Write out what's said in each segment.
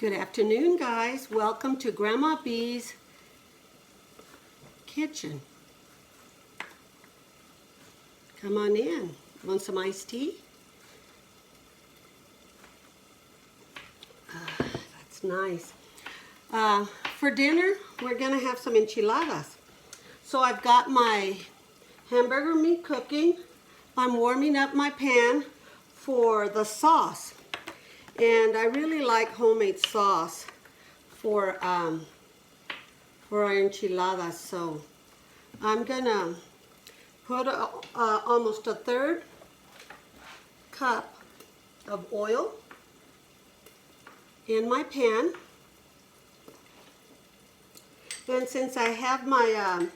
Good afternoon, guys. Welcome to Grandma Bea's kitchen. Come on in. Want some iced tea? That's nice. For dinner, we're going to have some enchiladas. So I've got my hamburger meat cooking. I'm warming up my pan for the sauce. And I really like homemade sauce for our enchiladas. So I'm gonna put almost a third cup of oil in my pan. And since I have my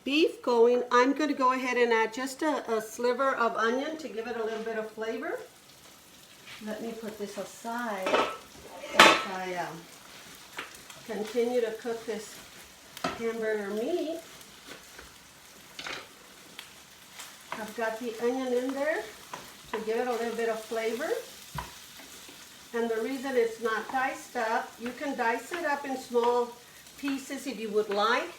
beef going, I'm going to go ahead and add just a sliver of onion to give it a little bit of flavor. Let me put this aside as I continue to cook this hamburger meat. I've got the onion in there to give it a little bit of flavor. And the reason it's not diced up, you can dice it up in small pieces if you would like.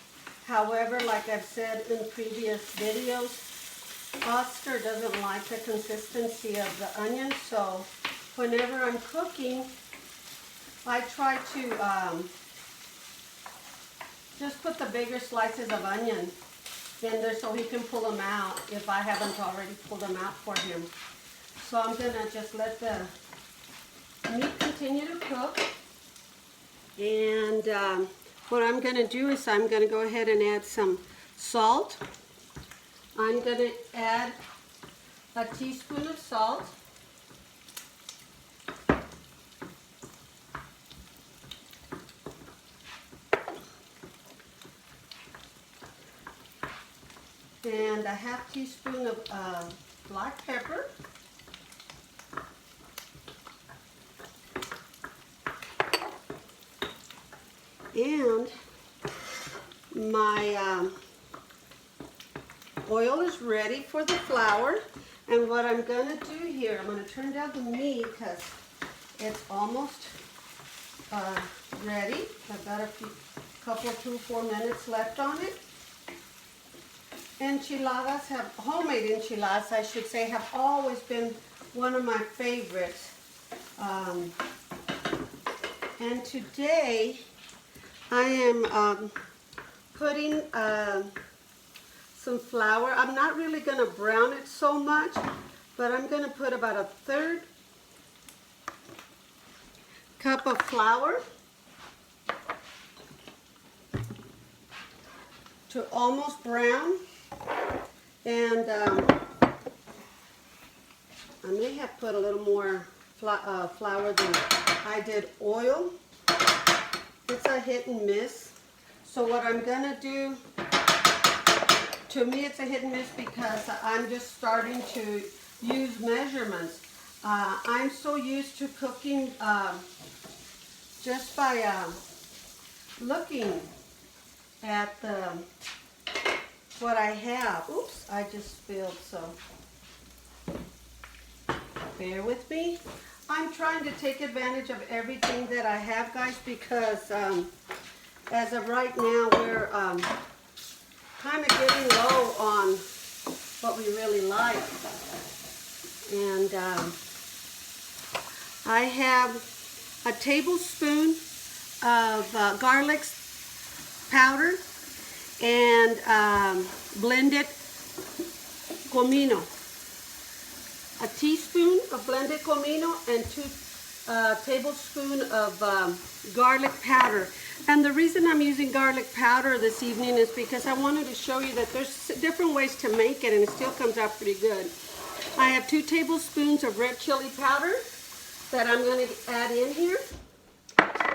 However, like I've said in previous videos, Oscar doesn't like the consistency of the onion, so whenever I'm cooking, I try to just put the bigger slices of onion in there so he can pull them out if I haven't already pulled them out for him. So I'm going to just let the meat continue to cook. And what I'm going to do is I'm going to go ahead and add some salt. I'm going to add a teaspoon of salt. And a half teaspoon of black pepper. And my oil is ready for the flour. And what I'm going to do here, I'm going to turn down the meat because it's almost ready. I've got couple, 2-4 minutes left on it. Enchiladas homemade enchiladas, I should say, have always been one of my favorites. And today I am putting some flour. I'm not really going to brown it so much, but I'm going to put about a third cup of flour to almost brown. And I may have put a little more flour than I did oil. It's a hit and miss. So what I'm going to do, to me it's a hit and miss because I'm just starting to use measurements. I'm so used to cooking just by looking at what I have. Oops, I just spilled, so bear with me. I'm trying to take advantage of everything that I have, guys, because as of right now, we're kind of getting low on what we really like. And I have a tablespoon of garlic powder and blended comino. A teaspoon of blended comino and 2 tablespoons of garlic powder. And the reason I'm using garlic powder this evening is because I wanted to show you that there's different ways to make it and it still comes out pretty good. I have 2 tablespoons of red chili powder that I'm going to add in here.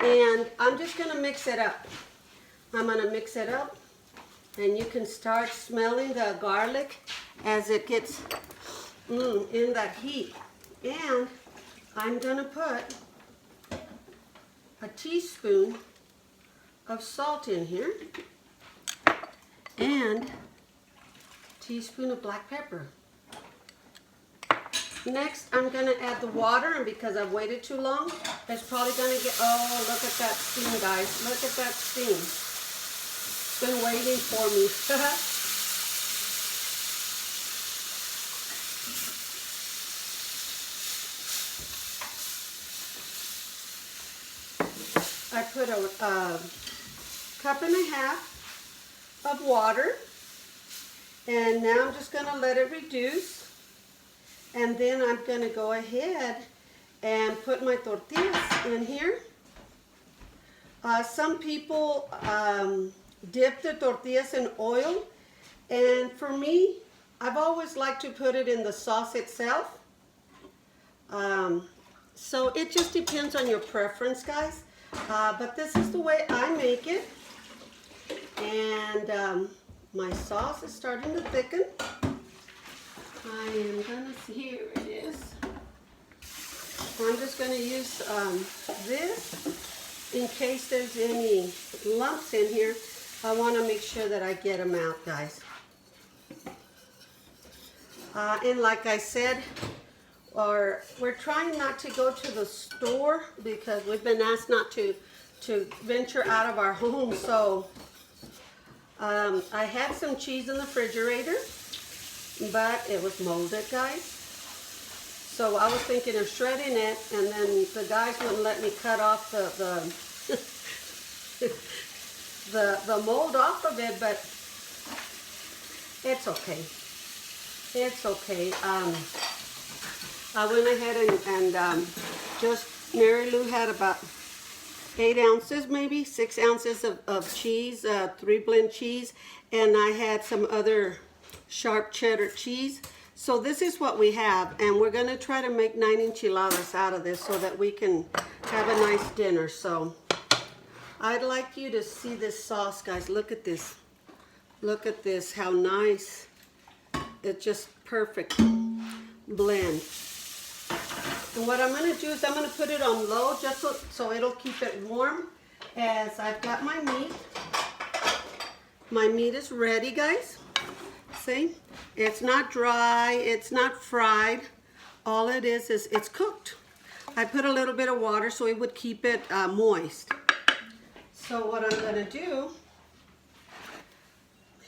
And I'm just going to mix it up. I'm going to mix it up. And you can start smelling the garlic as it gets in that heat. And I'm going to put a teaspoon of salt in here and a teaspoon of black pepper. Next, I'm going to add the water, and because I've waited too long, it's probably going to get, oh, look at that steam, guys. Look at that steam. It's been waiting for me. I put a cup and a half of water, and now I'm just going to let it reduce. And then I'm going to go ahead and put my tortillas in here. Some people dip the tortillas in oil. And for me, I've always liked to put it in the sauce itself. So it just depends on your preference, guys. But this is the way I make it. And my sauce is starting to thicken. I am going to, here it is. I'm just going to use this in case there's any lumps in here. I want to make sure that I get them out, guys. And like I said, we're trying not to go to the store because we've been asked not to venture out of our home. So I had some cheese in the refrigerator, but it was molded, guys. So I was thinking of shredding it, and then the guys wouldn't let me cut off the mold off of it, but it's okay. It's okay. I went ahead and just, Mary Lou had about 8 ounces, maybe 6 ounces of cheese, 3-blend cheese, and I had some other sharp cheddar cheese. So this is what we have, and we're going to try to make 9 enchiladas out of this so that we can have a nice dinner. So I'd like you to see this sauce, guys. Look at this. Look at this, how nice. It's just perfect blend. And what I'm going to do is I'm going to put it on low just so it'll keep it warm as I've got my meat. My meat is ready, guys. See? It's not dry, it's not fried. All it is it's cooked. I put a little bit of water so it would keep it moist. So what I'm going to do,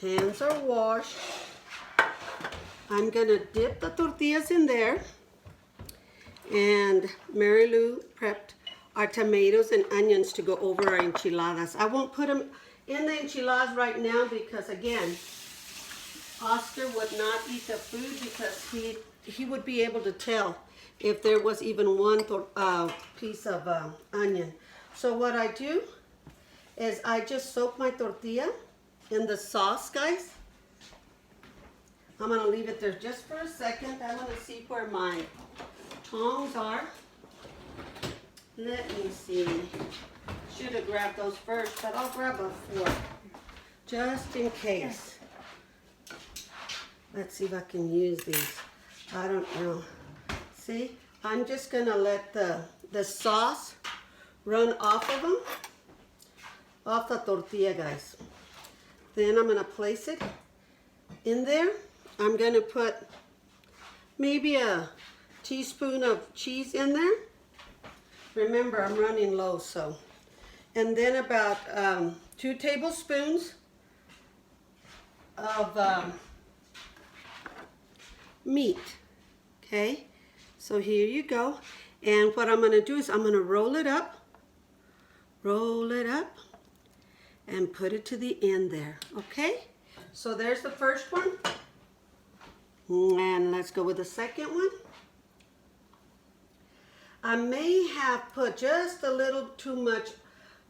hands are washed. I'm going to dip the tortillas in there. And Mary Lou prepped our tomatoes and onions to go over our enchiladas. I won't put them in the enchiladas right now because, again, Oscar would not eat the food because he would be able to tell if there was even one piece of onion. So what I do is I just soak my tortilla in the sauce, guys. I'm going to leave it there just for a second. I want to see where my tongs are. Let me see. Should have grabbed those first, but I'll grab a fork just in case. Let's see if I can use these. I don't know. See, I'm just going to let the sauce run off of them, off the tortilla, guys. Then I'm going to place it in there. I'm going to put maybe a teaspoon of cheese in there. Remember, I'm running low, so. And then about 2 tablespoons of meat. Okay, so here you go. And what I'm going to do is I'm going to roll it up, and put it to the end there. Okay, so there's the first one. And let's go with the second one. I may have put just a little too much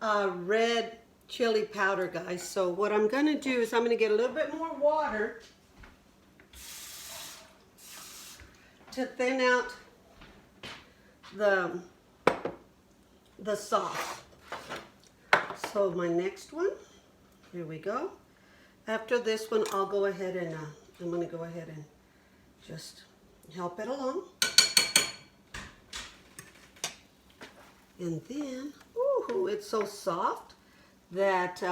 red chili powder, guys. So what I'm going to do is I'm going to get a little bit more water to thin out the sauce. So my next one, here we go. After this one, I'll go ahead and I'm going to go ahead and just help it along. And then, ooh, it's so soft that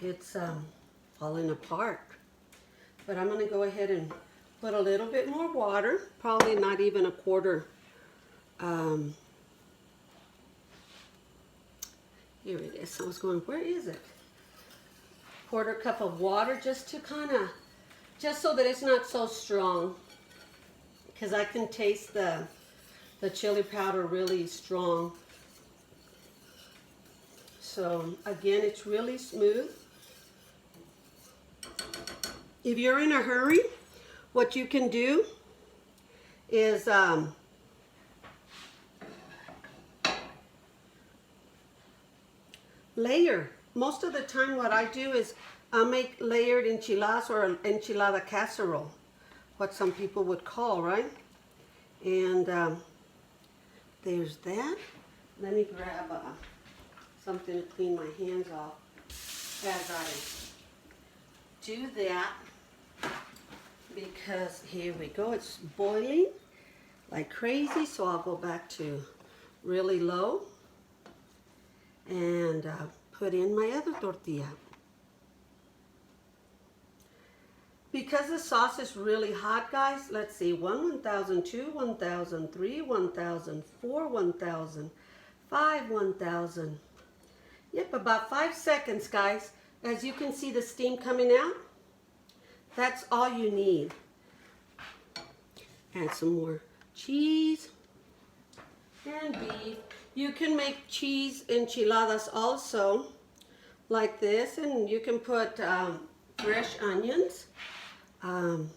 it's falling apart. But I'm going to go ahead and Put a little bit more water, probably not even a quarter. Here it is. I was going, where is it? Quarter cup of water just to just so that it's not so strong. Because I can taste the chili powder really strong. So again, it's really smooth. If you're in a hurry, what you can do is layer. Most of the time what I do is I make layered enchiladas or an enchilada casserole, what some people would call, right? And there's that. Let me grab something to clean my hands off as I do that, because here we go, it's boiling like crazy, so I'll go back to really low and put in my other tortilla. Because the sauce is really hot, guys, let's see, 1002, 1003, 1004, 1005, 1000. Yep, about 5 seconds, guys. As you can see the steam coming out, that's all you need. Add some more cheese and beef. You can make cheese enchiladas also, like this, and you can put fresh onions. I'll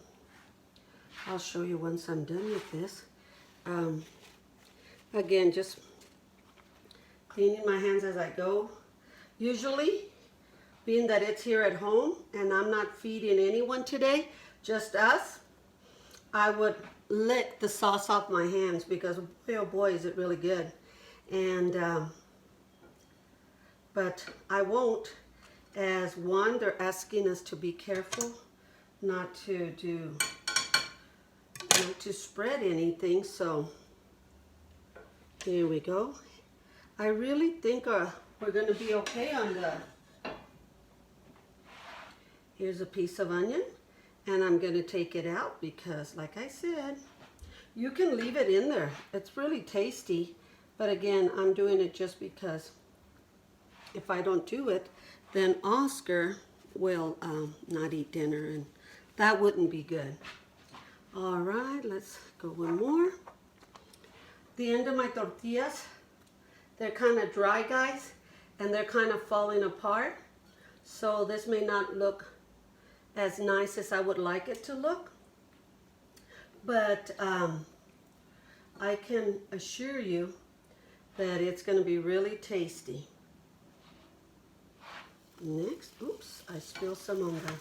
show you once I'm done with this. Again, just cleaning my hands as I go. Usually, being that it's here at home and I'm not feeding anyone today, just us, I would lick the sauce off my hands, because boy, oh boy, is it really good. And but I won't, as one, they're asking us to be careful not to spread anything. So here we go. I really think we're going to be okay on the. Here's a piece of onion, and I'm going to take it out because, like I said, you can leave it in there. It's really tasty, but again, I'm doing it just because if I don't do it, then Oscar will not eat dinner, and that wouldn't be good. All right, let's go one more. The end of my tortillas, they're kind of dry, guys, and they're kind of falling apart. So this may not look as nice as I would like it to look, but I can assure you that it's going to be really tasty. Next, oops, I spilled some on the.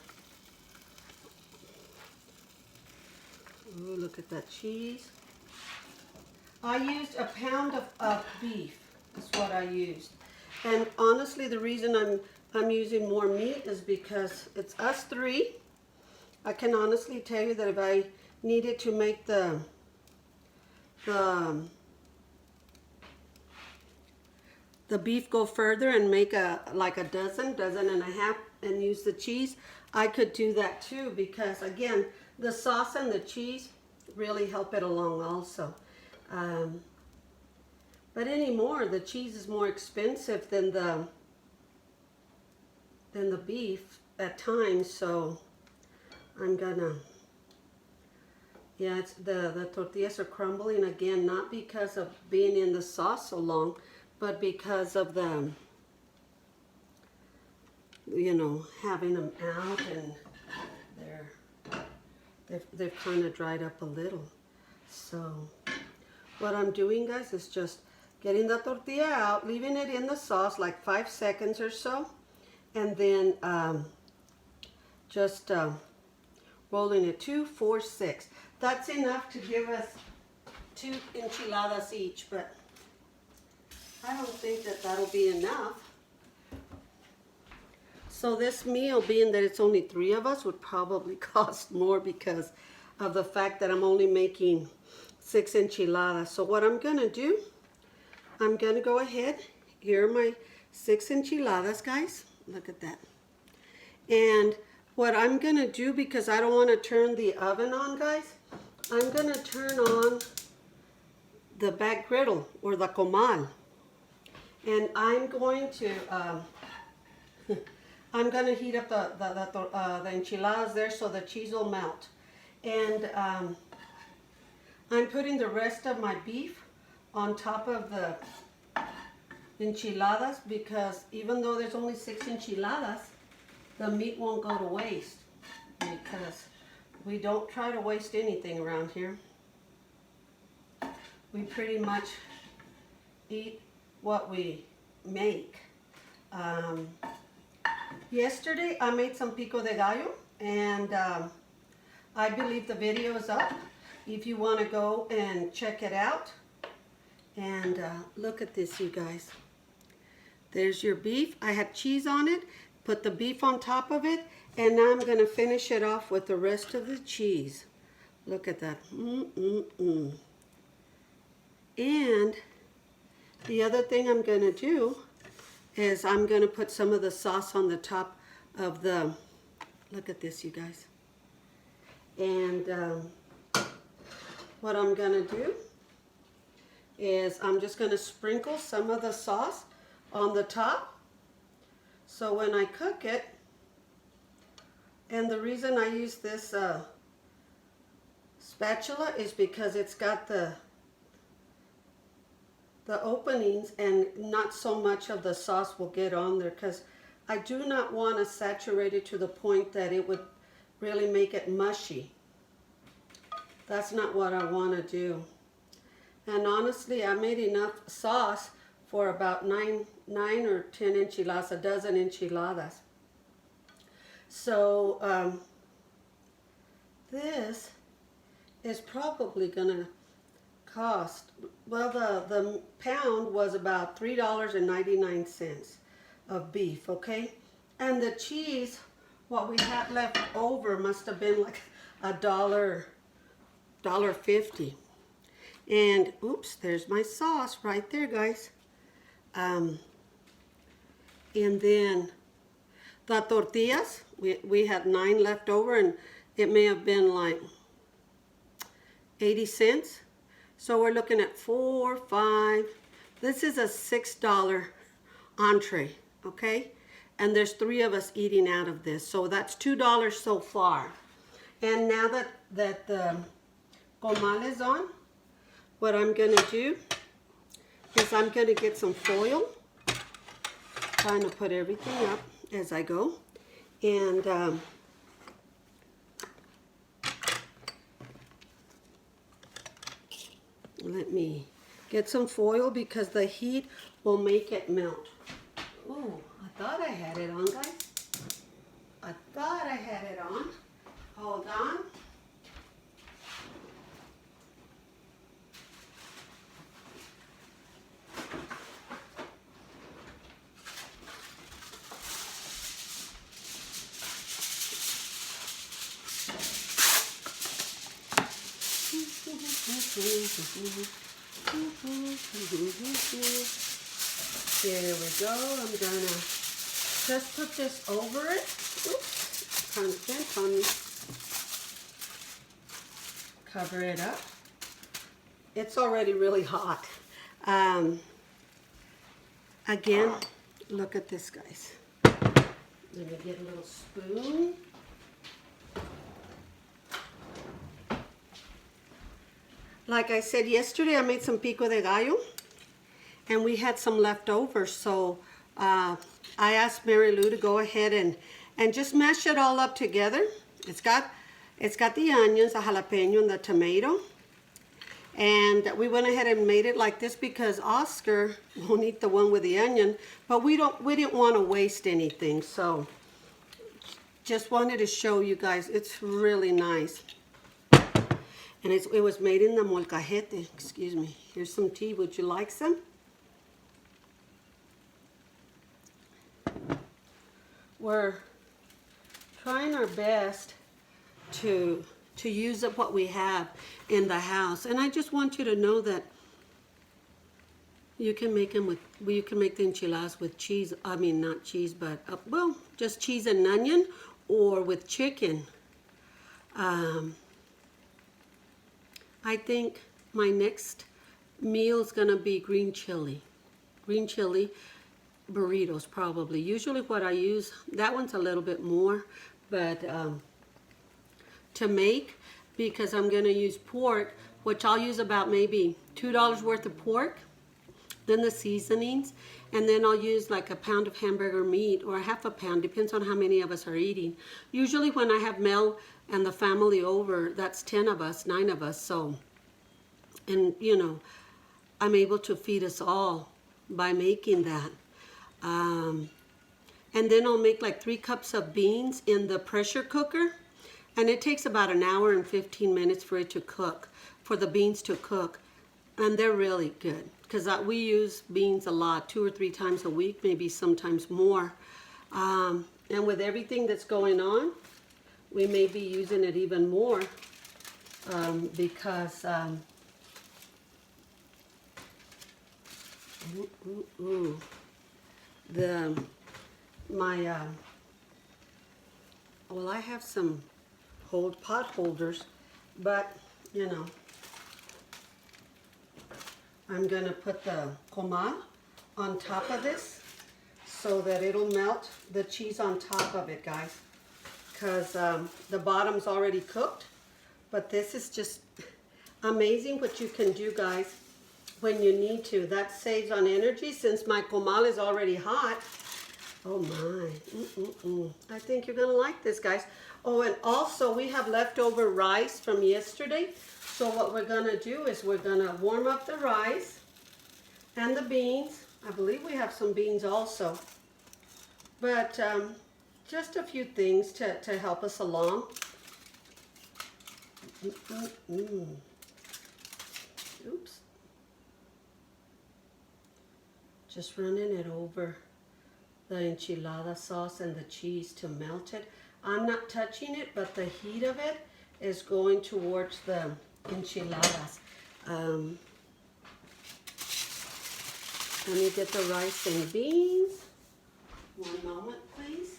Oh, look at that cheese. I used a pound of beef. That's what I used. And honestly, the reason I'm using more meat is because it's us three. I can honestly tell you that if I needed to make the beef go further and make like a dozen and a half and use the cheese, I could do that too, because again, the sauce and the cheese really help it along also. But anymore, the cheese is more expensive than the beef at times, so I'm gonna, yeah, it's the tortillas are crumbling again, not because of being in the sauce so long, but because of the, you know, having them out, and they've kind of dried up a little. So what I'm doing, guys, is just getting the tortilla out, leaving it in the sauce like 5 seconds or so, and then just rolling it 2, 4, 6. That's enough to give us 2 enchiladas each, but I don't think that that'll be enough. So this meal, being that it's only 3 of us, would probably cost more because of the fact that I'm only making 6 enchiladas. So what I'm gonna do, I'm gonna go ahead, here are my 6 enchiladas, guys. Look at that. And what I'm gonna do, because I don't want to turn the oven on, guys, I'm gonna turn on the back griddle or the comal, and I'm going to I'm gonna heat up the enchiladas there so the cheese will melt, and I'm putting the rest of my beef on top of the enchiladas, because even though there's only 6 enchiladas, the meat won't go to waste, because we don't try to waste anything around here. We pretty much eat what we make. Yesterday I made some pico de gallo, and I believe the video is up if you want to go and check it out. And look at this, you guys. There's your beef. I had cheese on it, put the beef on top of it, and now I'm going to finish it off with the rest of the cheese. Look at that. And the other thing I'm going to do is I'm going to put some of the sauce on the top of the, look at this, you guys. And what I'm going to do is I'm just going to sprinkle some of the sauce on the top, so when I cook it, and the reason I use this spatula is because it's got the openings, and not so much of the sauce will get on there, because I do not want to saturate it to the point that it would really make it mushy. That's not what I want to do. And honestly, I made enough sauce for about 9 or 10 enchiladas, a dozen enchiladas. So this is probably gonna cost, well, the pound was about $3.99 of beef, okay? And the cheese, what we had left over must have been like $1.50. And oops, there's my sauce right there, guys. And then the tortillas, we had 9 left over, and it may have been like 80 cents. So we're looking at 4, 5. This is a $6 entree, okay? And there's 3 of us eating out of this. So that's $2 so far. And now that the comal is on, what I'm going to do is I'm going to get some foil, trying to put everything up as I go, and let me get some foil, because the heat will make it melt. Ooh, I thought I had it on, guys. I thought I had it on. Hold on. There we go. I'm gonna just put this over it. Oops, kind of bent on me. Cover it up. It's already really hot. Again, look at this, guys. Let me get a little spoon. Like I said yesterday, I made some pico de gallo, and we had some left over, so I asked Mary Lou to go ahead and just mash it all up together. It's got the onions, the jalapeno, and the tomato, and we went ahead and made it like this because Oscar won't eat the one with the onion, but we didn't want to waste anything, so just wanted to show you guys. It's really nice. And it was made in the molcajete. Excuse me. Here's some tea. Would you like some? We're trying our best to use up what we have in the house. And I just want you to know that you can make them with, well, you can make the enchiladas with cheese. I mean, not cheese, but, well, just cheese and onion. or with chicken. I think my next meal is gonna be green chili burritos probably. Usually what I use, that one's a little bit more, but to make, because I'm gonna use pork, which I'll use about maybe $2 worth of pork, then the seasonings, and then I'll use like a pound of hamburger meat or a half a pound, depends on how many of us are eating. Usually when I have Mel and the family over, that's 10 of us, 9 of us, so, and you know, I'm able to feed us all by making that. And then I'll make like 3 cups of beans in the pressure cooker, and it takes about an hour and 15 minutes for it to cook, for the beans to cook. And they're really good because we use beans a lot, 2 or 3 times a week, maybe sometimes more. And with everything that's going on, we may be using it even more because well, I have some pot holders, but you know, I'm gonna put the comal on top of this so that it'll melt the cheese on top of it, guys, because the bottom's already cooked. But this is just amazing what you can do, guys, when you need to. That saves on energy since my comal is already hot. Oh my, I think you're gonna like this, guys. Oh, and also we have leftover rice from yesterday. So what we're gonna do is we're gonna warm up the rice and the beans. I believe we have some beans also. But just a few things to help us along. Oops. Just running it over the enchilada sauce and the cheese to melt it. I'm not touching it, but the heat of it is going towards the enchiladas. Let me get the rice and beans. One moment, please.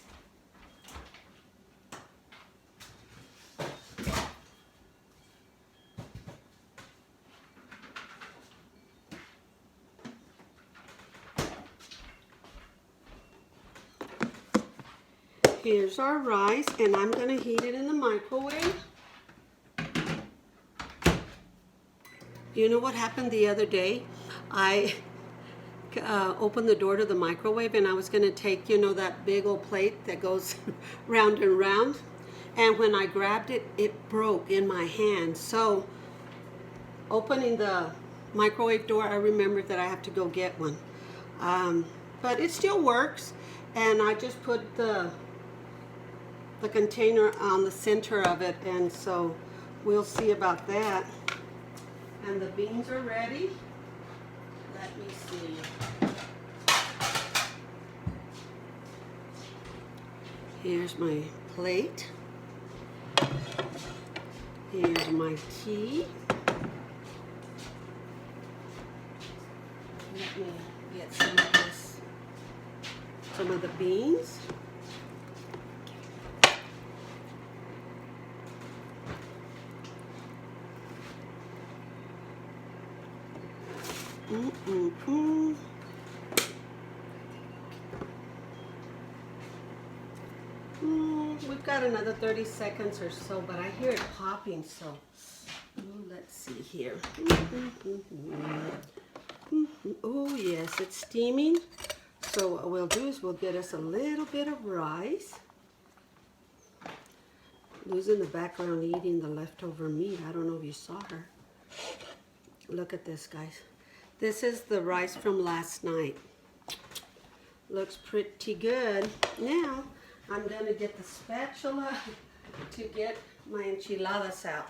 Here's our rice, and I'm going to heat it in the microwave. You know what happened the other day? I opened the door to the microwave, and I was going to take, you know, that big old plate that goes round and round. And when I grabbed it, it broke in my hand. So opening the microwave door, I remembered that I have to go get one. But it still works. And I just put the container on the center of it, and so we'll see about that. And the beans are ready. Let me see. Here's my plate. Here's my tea. Let me get some of the beans. We've got another 30 seconds or so, but I hear it popping, so let's see here. Oh yes, it's steaming. So what we'll do is we'll get us a little bit of rice. Lou's in the background eating the leftover meat. I don't know if you saw her. Look at this, guys. This is the rice from last night. Looks pretty good. Now, I'm going to get the spatula to get my enchiladas out.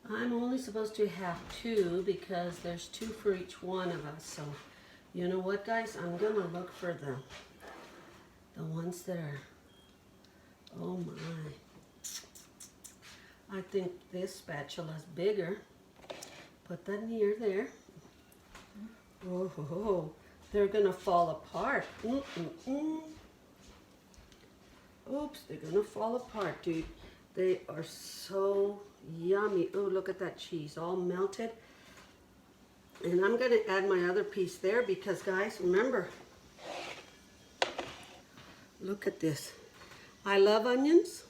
I'm only supposed to have 2 because there's 2 for each one of us. So, you know what, guys? I'm going to look for the ones that are, oh my. I think this spatula is bigger. Put that near there. Oh, they're gonna fall apart. Oops, they're gonna fall apart, dude. They are so yummy. Oh, look at that cheese, all melted. And I'm gonna add my other piece there because, guys, remember, look at this. I love onions,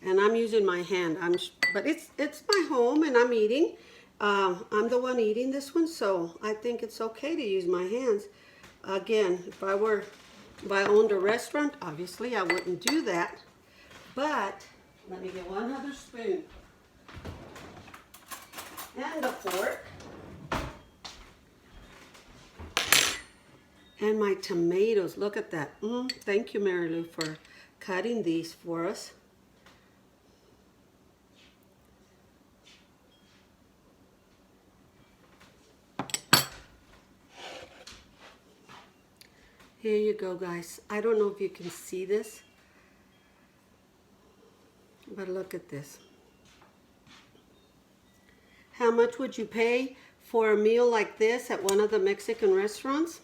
and I'm using my hand. But it's my home, and I'm eating. I'm the one eating this one, so I think it's okay to use my hands. Again, if I owned a restaurant, obviously I wouldn't do that. But let me get one other spoon and a fork. And my tomatoes, look at that. Thank you, Mary Lou, for cutting these for us. Here you go, guys. I don't know if you can see this, but look at this. How much would you pay for a meal like this at one of the Mexican restaurants?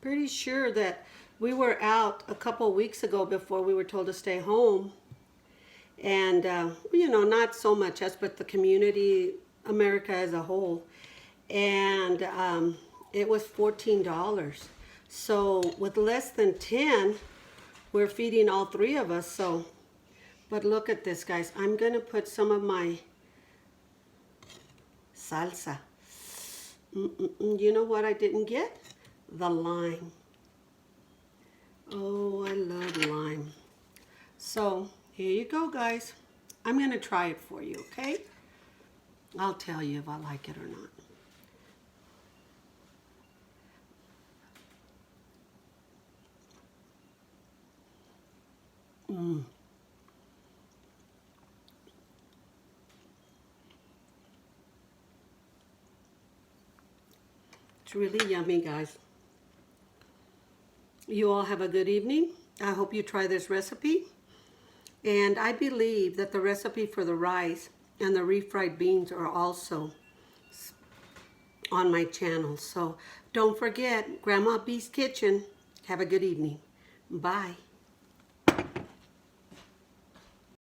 Pretty sure that we were out a couple weeks ago before we were told to stay home. And, you know, not so much us, but the community, America as a whole. And it was $14. So with less than 10, we're feeding all three of us. So, but look at this, guys. I'm going to put some of my salsa. You know what I didn't get? The lime. Oh, I love lime. So here you go, guys. I'm going to try it for you, okay? I'll tell you if I like it or not. It's really yummy, guys. You all have a good evening. I hope you try this recipe. And I believe that the recipe for the rice and the refried beans are also on my channel. So don't forget, Grandma B's Kitchen. Have a good evening. Bye.